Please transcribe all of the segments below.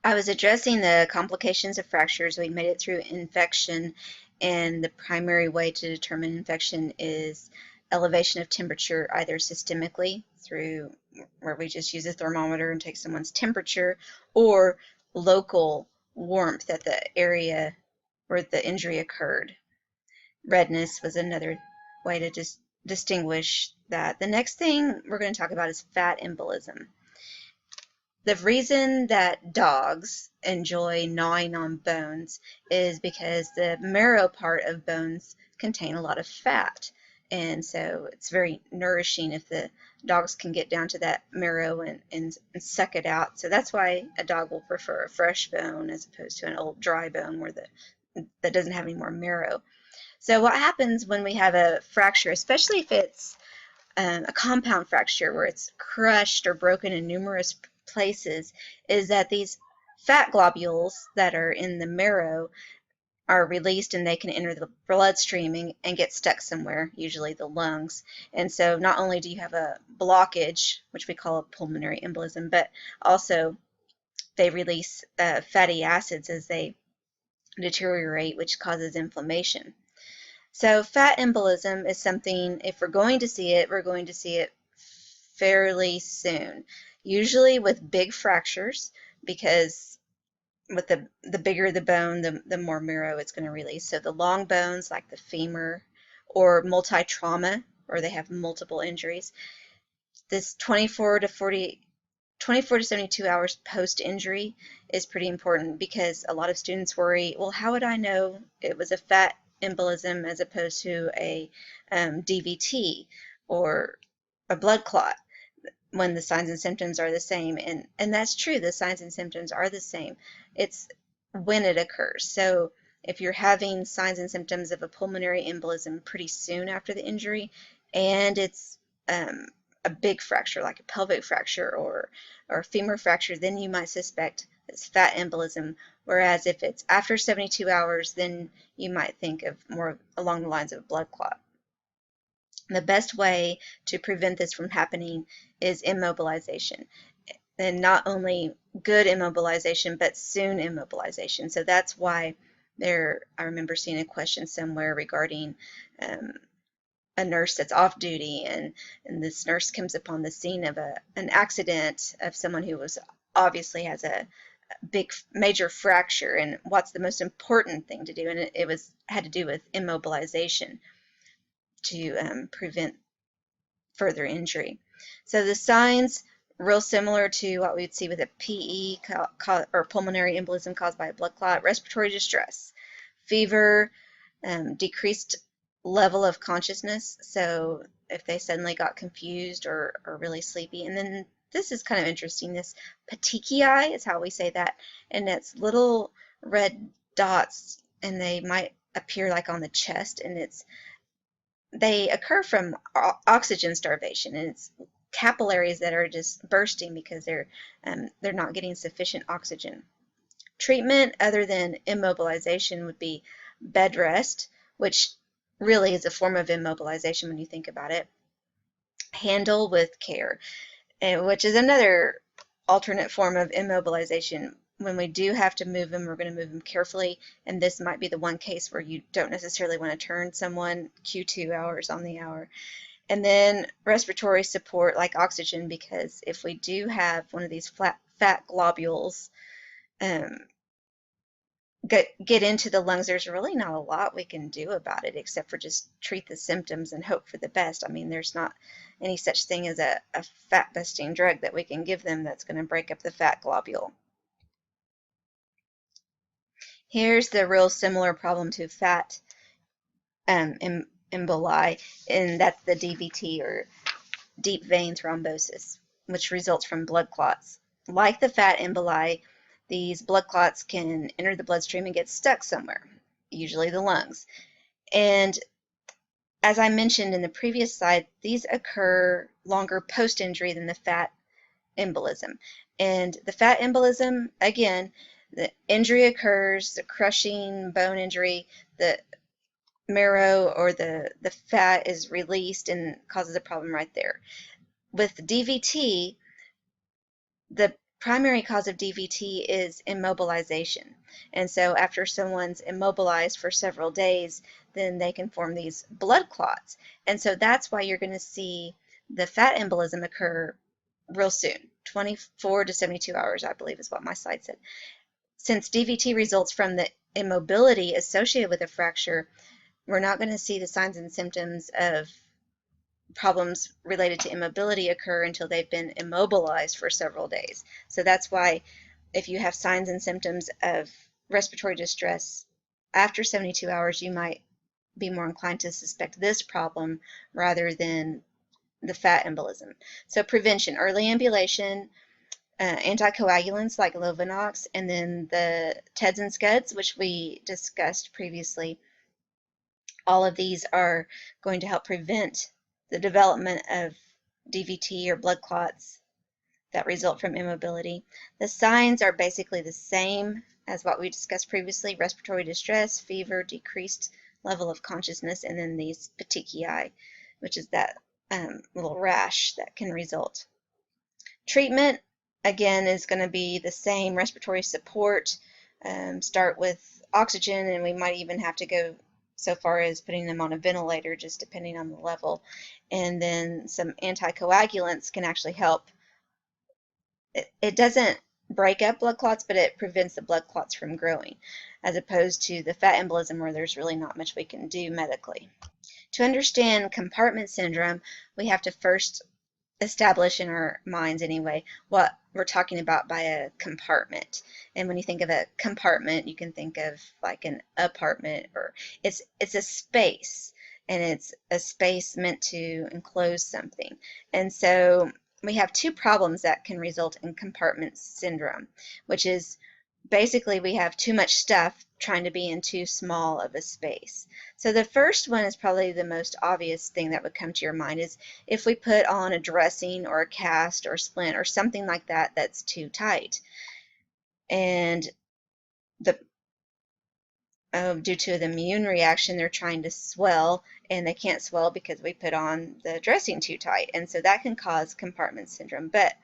I was addressing the complications of fractures. We made it through infection, and the primary way to determine infection is elevation of temperature, either systemically through where we just use a thermometer and take someone's temperature, or local warmth at the area where the injury occurred. Redness was another way to just distinguish that. The next thing we're going to talk about is fat embolism. The reason that dogs enjoy gnawing on bones is because the marrow part of bones contain a lot of fat. And so it's very nourishing if the dogs can get down to that marrow and suck it out. So that's why a dog will prefer a fresh bone as opposed to an old dry bone where that doesn't have any more marrow. So what happens when we have a fracture, especially if it's a compound fracture where it's crushed or broken in numerous places, is that these fat globules that are in the marrow are released and they can enter the bloodstream and get stuck somewhere, usually the lungs. And so not only do you have a blockage, which we call a pulmonary embolism, but also they release fatty acids as they deteriorate, which causes inflammation. So fat embolism is something, if we're going to see it, we're going to see it fairly soon, usually with big fractures, because with the bigger the bone, the more marrow it's going to release. So the long bones like the femur or multi-trauma, or they have multiple injuries, this 24 to 72 hours post-injury is pretty important, because a lot of students worry, well, how would I know it was a fat embolism as opposed to a DVT or a blood clot when the signs and symptoms are the same? And that's true, the signs and symptoms are the same. It's when it occurs. So if you're having signs and symptoms of a pulmonary embolism pretty soon after the injury, and it's a big fracture like a pelvic fracture or a femur fracture, then you might suspect it's fat embolism. Whereas if it's after 72 hours, then you might think of more along the lines of a blood clot. The best way to prevent this from happening is immobilization. And not only good immobilization, but soon immobilization. So that's why I remember seeing a question somewhere regarding a nurse that's off duty, and this nurse comes upon the scene of an accident of someone who was obviously has a big major fracture, and what's the most important thing to do, and it had to do with immobilization to prevent further injury. So the signs, real similar to what we'd see with a PE or pulmonary embolism caused by a blood clot: respiratory distress, fever, decreased level of consciousness, so if they suddenly got confused or really sleepy. And then this is kind of interesting, this petechiae is how we say that, and it's little red dots, and they might appear like on the chest, and they occur from oxygen starvation, and it's capillaries that are just bursting because they're not getting sufficient oxygen. Treatment other than immobilization would be bed rest, which really is a form of immobilization when you think about it. Handle with care, which is another alternate form of immobilization. When we do have to move them, we're going to move them carefully, and this might be the one case where you don't necessarily want to turn someone Q2 hours on the hour. And then respiratory support like oxygen, because if we do have one of these fat globules get into the lungs, there's really not a lot we can do about it except for just treat the symptoms and hope for the best. I mean, there's not any such thing as a fat busting drug that we can give them that's going to break up the fat globule. Here's the real similar problem to fat emboli, and that's the DVT, or deep vein thrombosis, which results from blood clots. Like the fat emboli, these blood clots can enter the bloodstream and get stuck somewhere, usually the lungs. And as I mentioned in the previous slide, these occur longer post-injury than the fat embolism. And the fat embolism, again, the injury occurs, the crushing bone injury, the marrow or the fat is released and causes a problem right there. With DVT, the primary cause of DVT is immobilization. And so after someone's immobilized for several days, then they can form these blood clots. And so that's why you're going to see the fat embolism occur real soon, 24 to 72 hours, I believe is what my slide said. Since DVT results from the immobility associated with a fracture, we're not going to see the signs and symptoms of problems related to immobility occur until they've been immobilized for several days. So that's why if you have signs and symptoms of respiratory distress after 72 hours, you might be more inclined to suspect this problem rather than the fat embolism. So prevention, early ambulation, anticoagulants like Lovenox, and then the TEDS and SCUDs, which we discussed previously. All of these are going to help prevent the development of DVT or blood clots that result from immobility. The signs are basically the same as what we discussed previously: respiratory distress, fever, decreased level of consciousness, and then these petechiae, which is that little rash that can result. Treatment, again, is going to be the same: respiratory support, start with oxygen, and we might even have to go so far as putting them on a ventilator, just depending on the level. And then some anticoagulants can actually help. It doesn't break up blood clots, but it prevents the blood clots from growing, as opposed to the fat embolism where there's really not much we can do medically. To understand compartment syndrome, we have to first establish in our minds anyway what we're talking about by a compartment. And when you think of a compartment, you can think of like an apartment, or it's a space, and it's a space meant to enclose something. And so we have two problems that can result in compartment syndrome, which is basically we have too much stuff trying to be in too small of a space. So the first one is probably the most obvious thing that would come to your mind, is if we put on a dressing or a cast or splint or something like that that's too tight, and due to the immune reaction they're trying to swell, and they can't swell because we put on the dressing too tight, and so that can cause compartment syndrome. But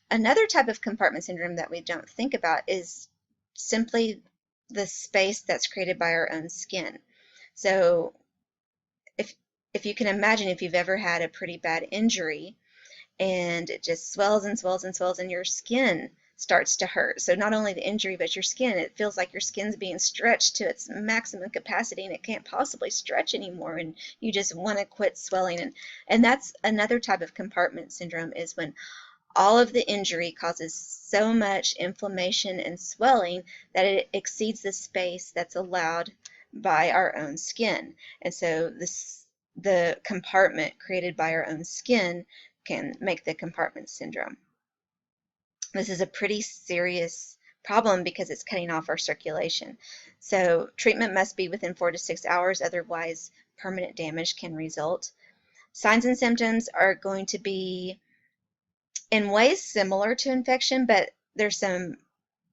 another type of compartment syndrome that we don't think about is simply the space that's created by our own skin. So if you can imagine, if you've ever had a pretty bad injury and it just swells and swells and swells and your skin starts to hurt. So not only the injury, but your skin, it feels like your skin's being stretched to its maximum capacity and it can't possibly stretch anymore, and you just want to quit swelling. And that's another type of compartment syndrome, is when all of the injury causes so much inflammation and swelling that it exceeds the space that's allowed by our own skin. And so the compartment created by our own skin can make the compartment syndrome. This is a pretty serious problem because it's cutting off our circulation. So treatment must be within 4 to 6 hours, otherwise permanent damage can result. Signs and symptoms are going to be in ways similar to infection, but there's some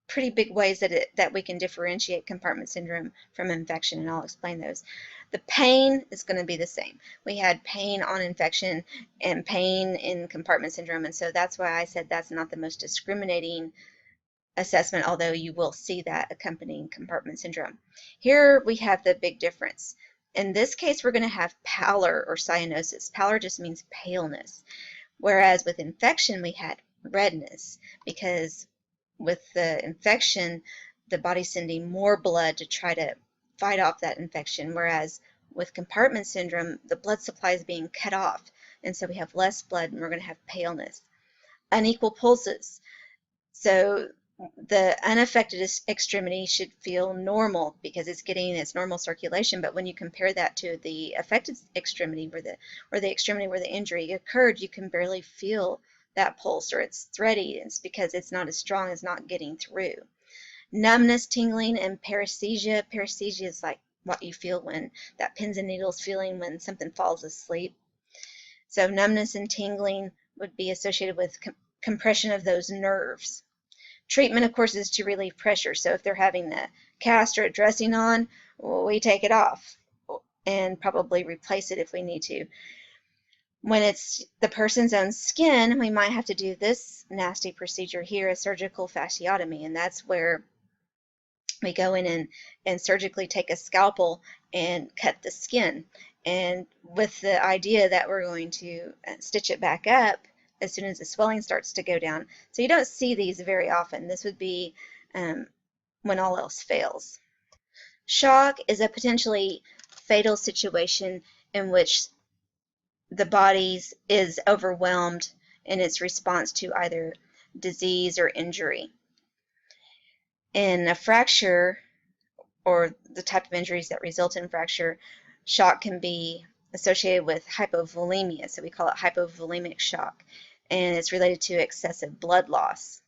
pretty big ways that we can differentiate compartment syndrome from infection, and I'll explain those. The pain is going to be the same. We had pain on infection and pain in compartment syndrome, and so that's why I said that's not the most discriminating assessment, although you will see that accompanying compartment syndrome. Here we have the big difference. In this case, we're going to have pallor or cyanosis. Pallor just means paleness. Whereas with infection, we had redness, because with the infection, the body's sending more blood to try to fight off that infection, whereas with compartment syndrome, the blood supply is being cut off, and so we have less blood and we're going to have paleness. Unequal pulses. So the unaffected extremity should feel normal because it's getting its normal circulation, but when you compare that to the affected extremity, or the extremity where the injury occurred, you can barely feel that pulse, or it's thready. It's because it's not as strong, it's not getting through. Numbness, tingling, and paresthesia. Paresthesia is like what you feel when that pins and needles feeling when something falls asleep. So numbness and tingling would be associated with compression of those nerves. Treatment, of course, is to relieve pressure. So if they're having the cast or a dressing on, we take it off and probably replace it if we need to. When it's the person's own skin, we might have to do this nasty procedure here, a surgical fasciotomy, and that's where we go in and surgically take a scalpel and cut the skin, and with the idea that we're going to stitch it back up as soon as the swelling starts to go down. So you don't see these very often. This would be when all else fails. Shock is a potentially fatal situation in which the body is overwhelmed in its response to either disease or injury. In a fracture, or the type of injuries that result in fracture, shock can be associated with hypovolemia, so we call it hypovolemic shock, and it's related to excessive blood loss.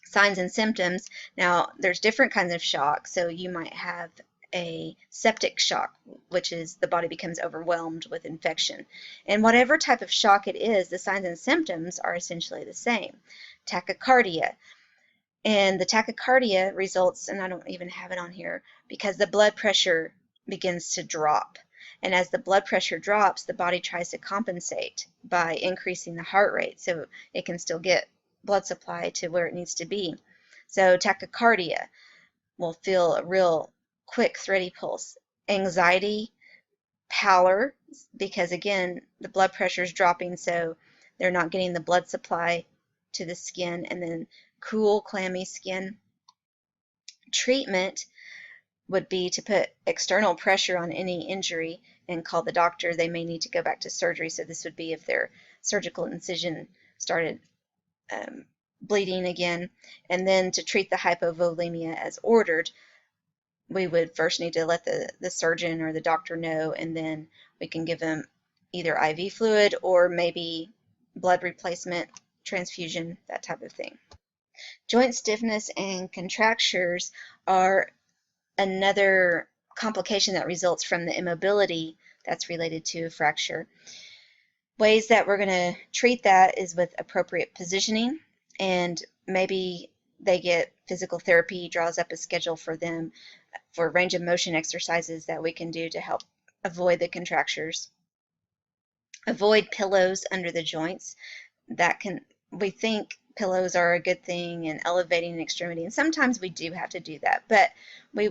Signs and symptoms. Now, there's different kinds of shock, so you might have a septic shock, which is the body becomes overwhelmed with infection. And whatever type of shock it is, the signs and symptoms are essentially the same. Tachycardia. And the tachycardia results, and I don't even have it on here, because the blood pressure begins to drop. And as the blood pressure drops, the body tries to compensate by increasing the heart rate so it can still get blood supply to where it needs to be. So tachycardia will feel a real quick, thready pulse. Anxiety, pallor, because again, the blood pressure is dropping, so they're not getting the blood supply to the skin, and then cool, clammy skin. Treatment would be to put external pressure on any injury and call the doctor. They may need to go back to surgery, so this would be if their surgical incision started bleeding again. And then to treat the hypovolemia as ordered, we would first need to let the surgeon or the doctor know, and then we can give them either IV fluid or maybe blood replacement, transfusion, that type of thing. Joint stiffness and contractures are another complication that results from the immobility that's related to a fracture. Ways that we're going to treat that is with appropriate positioning, and maybe they get physical therapy, draws up a schedule for them for range of motion exercises that we can do to help avoid the contractures. Avoid pillows under the joints. We think pillows are a good thing in elevating an extremity, and sometimes we do have to do that, but we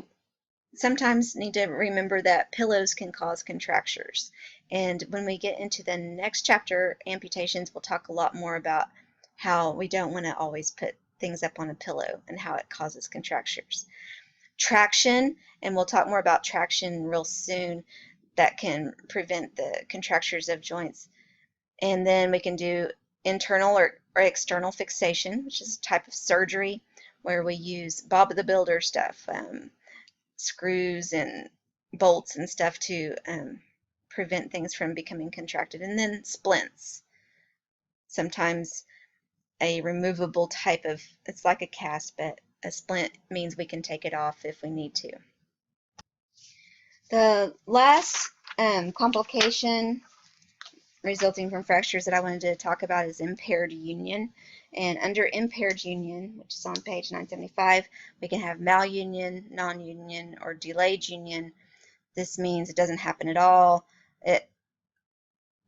sometimes need to remember that pillows can cause contractures. And when we get into the next chapter, amputations, we'll talk a lot more about how we don't want to always put things up on a pillow and how it causes contractures. Traction, and we'll talk more about traction real soon, that can prevent the contractures of joints. And then we can do internal or external fixation, which is a type of surgery where we use Bob the Builder stuff, screws and bolts and stuff to prevent things from becoming contracted. And then splints, sometimes a removable type of, it's like a cast, but a splint means we can take it off if we need to. The last complication resulting from fractures that I wanted to talk about is impaired union. And under impaired union, which is on page 975, we can have malunion, non-union, or delayed union. This means it doesn't happen at all.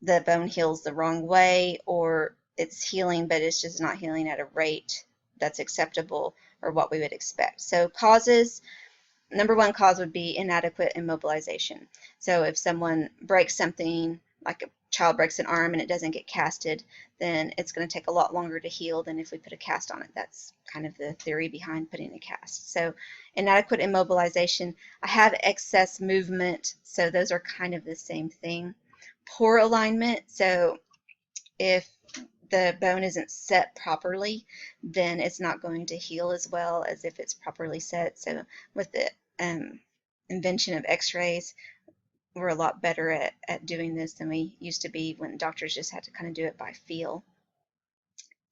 The bone heals the wrong way, or it's healing, but it's just not healing at a rate that's acceptable or what we would expect. So causes, number one cause would be inadequate immobilization. So if someone breaks something, like a child breaks an arm and it doesn't get casted, then it's going to take a lot longer to heal than if we put a cast on it. That's kind of the theory behind putting a cast. So inadequate immobilization. I have excess movement, so those are kind of the same thing. Poor alignment, so if the bone isn't set properly, then it's not going to heal as well as if it's properly set. So with the invention of x-rays, we're a lot better at doing this than we used to be when doctors just had to kind of do it by feel.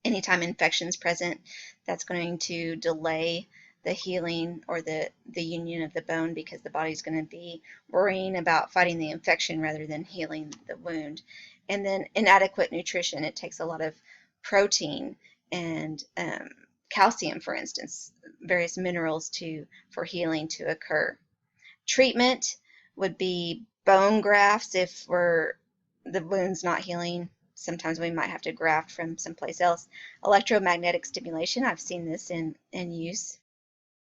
Anytime infection is present, that's going to delay the healing or the union of the bone, because the body's going to be worrying about fighting the infection rather than healing the wound. And then inadequate nutrition. It takes a lot of protein and calcium, for instance, various minerals for healing to occur. Treatment would be bone grafts if we're the wound's not healing, sometimes we might have to graft from someplace else. Electromagnetic stimulation, I've seen this in use